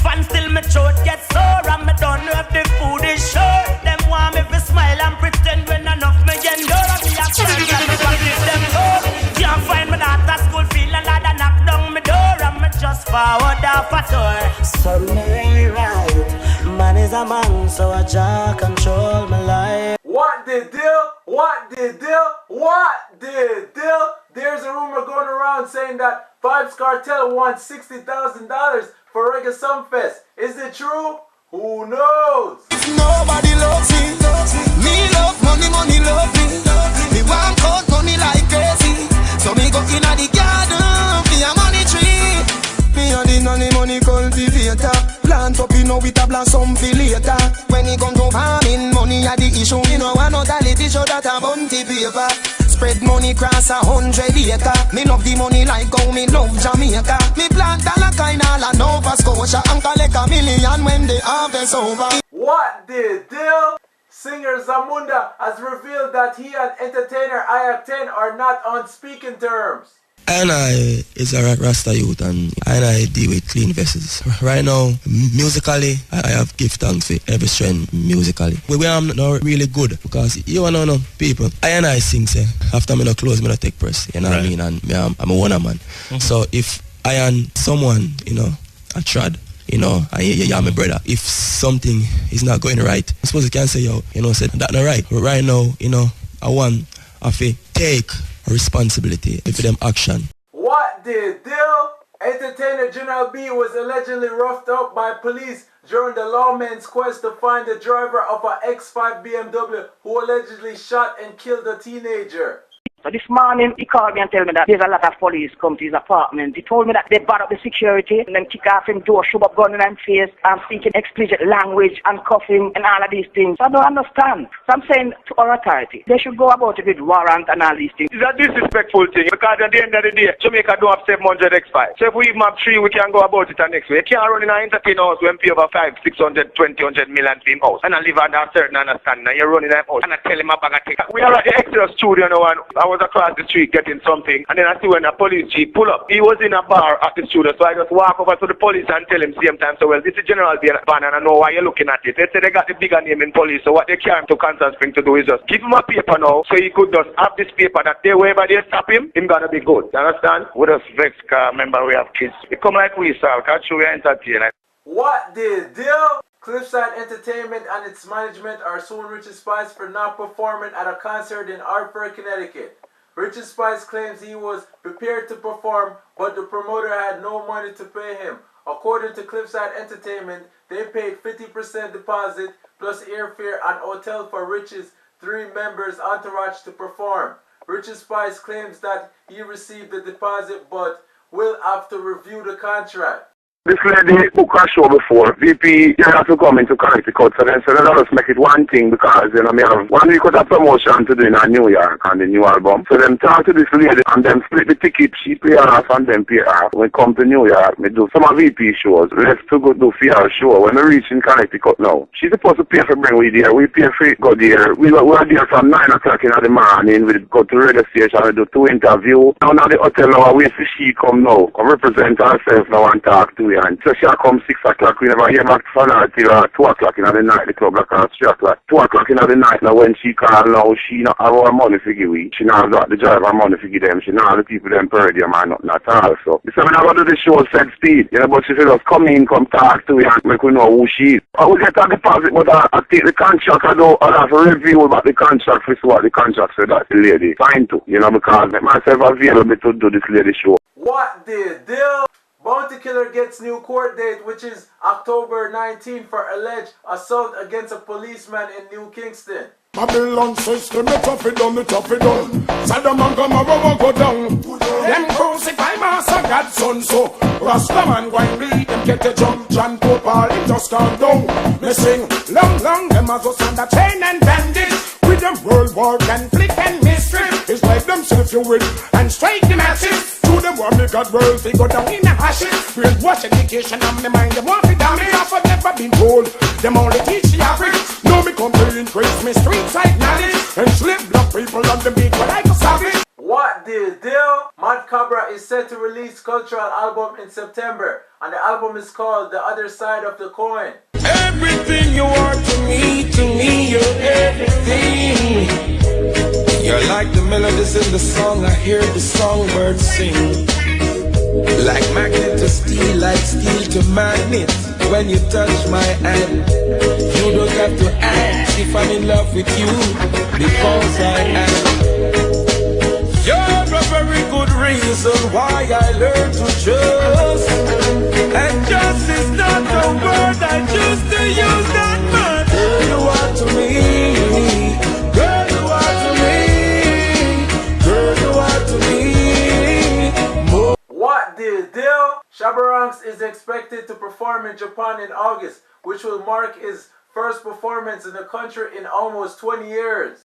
and still my throat gets sore. And me don't know if the food is sure. Them want me to smile and pretend when enough me endure. And me a friends and me want give them hope. Can't find me daughter school feel and lad and knock down me door. And me just forward off a tour. Some may right, man is a man, so I just control my life. What the deal? What the deal? What the deal? There's a rumor going around saying that Vybz Kartel wants $60,000 for Reggae Sumfest. Is it true? Who knows? If nobody loves me love money, money love me. Me want count money like crazy. So me go in the garden, me a money tree. Me a the money cultivator. Plant up, you know, with a blossom for later. When it come to farming, money are the issue. Me know another lady show that a bounty paper. Spread money cross 100 acre. Me love the money like how me love Jamaica. Me plant all a kind all a Nova Scotia and collect $1 million when the harvest over. What the deal? Singer Zamunda has revealed that he and entertainer IAC10 are not on speaking terms. I is a Rasta youth and I deal with clean vessels. Right now, musically, I have give thanks for every strength musically. Where I'm not really good because you wanna know people. I sing say after me no close, me no take press. You know what I mean? And me, I'm a one man. So if I am someone, you know, a trad, you know, and you're my brother. If something is not going right, I suppose you can say, yo, you know, say that not right. But right now, you know, I want to take responsibility for them action. What the deal? Entertainer General B was allegedly roughed up by police during the lawman's quest to find the driver of an X5 BMW who allegedly shot and killed a teenager. So this morning, he called me and told me that there's a lot of police come to his apartment. He told me that they brought up the security and then kick off him door, shove up gun in his face, and speaking explicit language and cuffing and all of these things. So I don't understand. So I'm saying to our authority, they should go about it with warrant and all these things. It's a disrespectful thing because at the end of the day, Jamaica don't have 700 X5. So if we even have 3, we can go about it the next way. You can't run in an entertain house when pay over 5, 600, 20, 100 million for him house. And I live under a certain understanding. And you're running that house and I tell him I'm going to take. We are at the extra studio now and I was across the street getting something and then I see when a police jeep pull up. He was in a bar at the studio, so I just walk over to the police and tell him same time, so well, this is General Van and I know why you're looking at it. They say they got the bigger name in police, so what they came to Kansas Spring to do is just give him a paper now, so he could just have this paper that they, wherever they stop him gonna be good. You understand? With us Vex car, remember we have kids. We come like we sir, catch you, we entertain. What the deal? Cliffside Entertainment and its management are suing Richard Spice for not performing at a concert in Hartford, Connecticut. Richard Spice claims he was prepared to perform, but the promoter had no money to pay him. According to Cliffside Entertainment, they paid 50% deposit plus airfare and hotel for Rich's 3 members' entourage to perform. Richard Spice claims that he received the deposit but will have to review the contract. This lady booked a show before. VP, you have to come into Connecticut. So then said, let's make it one thing because, you know, me have 1 week of promotion to do in New York on the new album. So then talk to this lady and then split the ticket. She pay off and then pay off. When we come to New York, me do some of VP shows. Let's to go do for show. When we reach in Connecticut now, she's supposed to pay for bring we there. We pay for it, go there. We were there from 9 o'clock in the morning. We go to the radio station and do 2 interviews. Now the hotel now, wait till she come now. Come represent herself now and talk to and so she come 6 o'clock, we never hear back from her till 2 o'clock in the night, the club like 3 o'clock. 2 o'clock in the night now when she call now, she not have our money to give we. She not have the driver money to give them. She not have the people them per diem and nothing at all. So we said, when I go to the show, set speed. You know, but she said, just come in, come talk to you and make we know who she is. I will get a deposit, but I take the contract, I have a review about the contract, for what the contract said that the lady signed to, you know, because I myself available to do this lady show. What the deal? Bounty Killer gets new court date, which is October 19 for alleged assault against a policeman in New Kingston. Babylon system, me tough it done. Saddam and Gomorrah go down. Them crucify Master God's son, so Rastaman go and bleed them get a jump. John Pope all him just calm down. Me sing long, them as us under chain and bandage. With them world war conflict and mystery. It's like them self-fuel and strike the masses. To them want me God world, they go down in the ashes. Brainwash education and me mind them want to damn me. I've never been told. Them only teach the average. No me come to increase me street side knowledge. And slip black people on the beat but like a savage. What the deal? Mad Cabra is set to release cultural album in September, and the album is called The Other Side of the Coin. Everything you are to me, you're everything. You're like the melodies in the song, I hear the songbirds sing. Like magnet to steel, like steel to magnet. When you touch my hand, you don't have to ask if I'm in love with you, because I am. You're a very good reason why I learned to trust. And just is not the word I choose to use that man. Girl, you are to me. Girl, you are to me. Girl, you are to me. More. What the deal? Shabba Ranks is expected to perform in Japan in August, which will mark his first performance in the country in almost 20 years.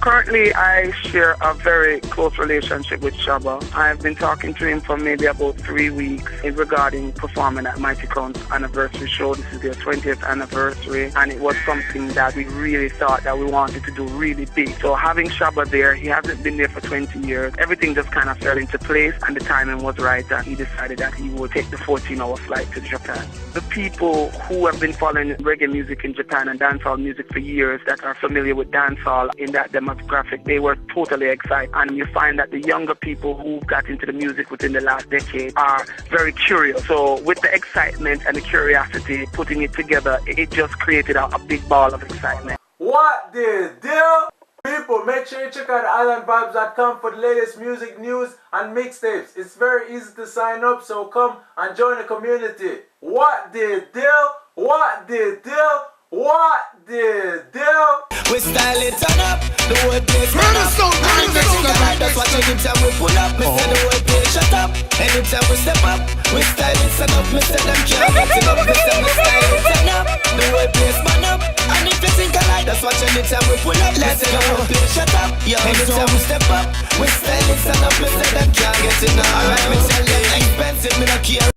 Currently, I share a very close relationship with Shabba. I've been talking to him for maybe about 3 weeks regarding performing at Mighty Crown's anniversary show. This is their 20th anniversary, and it was something that we really thought that we wanted to do really big. So having Shabba there, he hasn't been there for 20 years. Everything just kind of fell into place, and the timing was right, and he decided that he would take the 14-hour flight to Japan. The people who have been following reggae music in Japan and dancehall music for years, that are familiar with dancehall in that demographic, they were totally excited. And you find that the younger people who got into the music within the last decade are very curious. So with the excitement and the curiosity, putting it together, it just created a big ball of excitement. What the deal? People, make sure you check out islandvibes.com for the latest music news and mixtapes. It's very easy to sign up, so come and join the community. What the deal? What the deal? What the deal? We style it turn up, the whole place turn up. Anytime that's watching, anytime we pull up, me say the whole place shut up. Anytime we step up, we style it turn up. Me say them can't get it up, me say we style it turn up. The whole place man up. And if you think alike, that's watching, anytime we pull up, let's go. The whole place shut up. Anytime we step up, we style it turn up. Me say them can't get it up. Alright, me tell them expensive, me not care.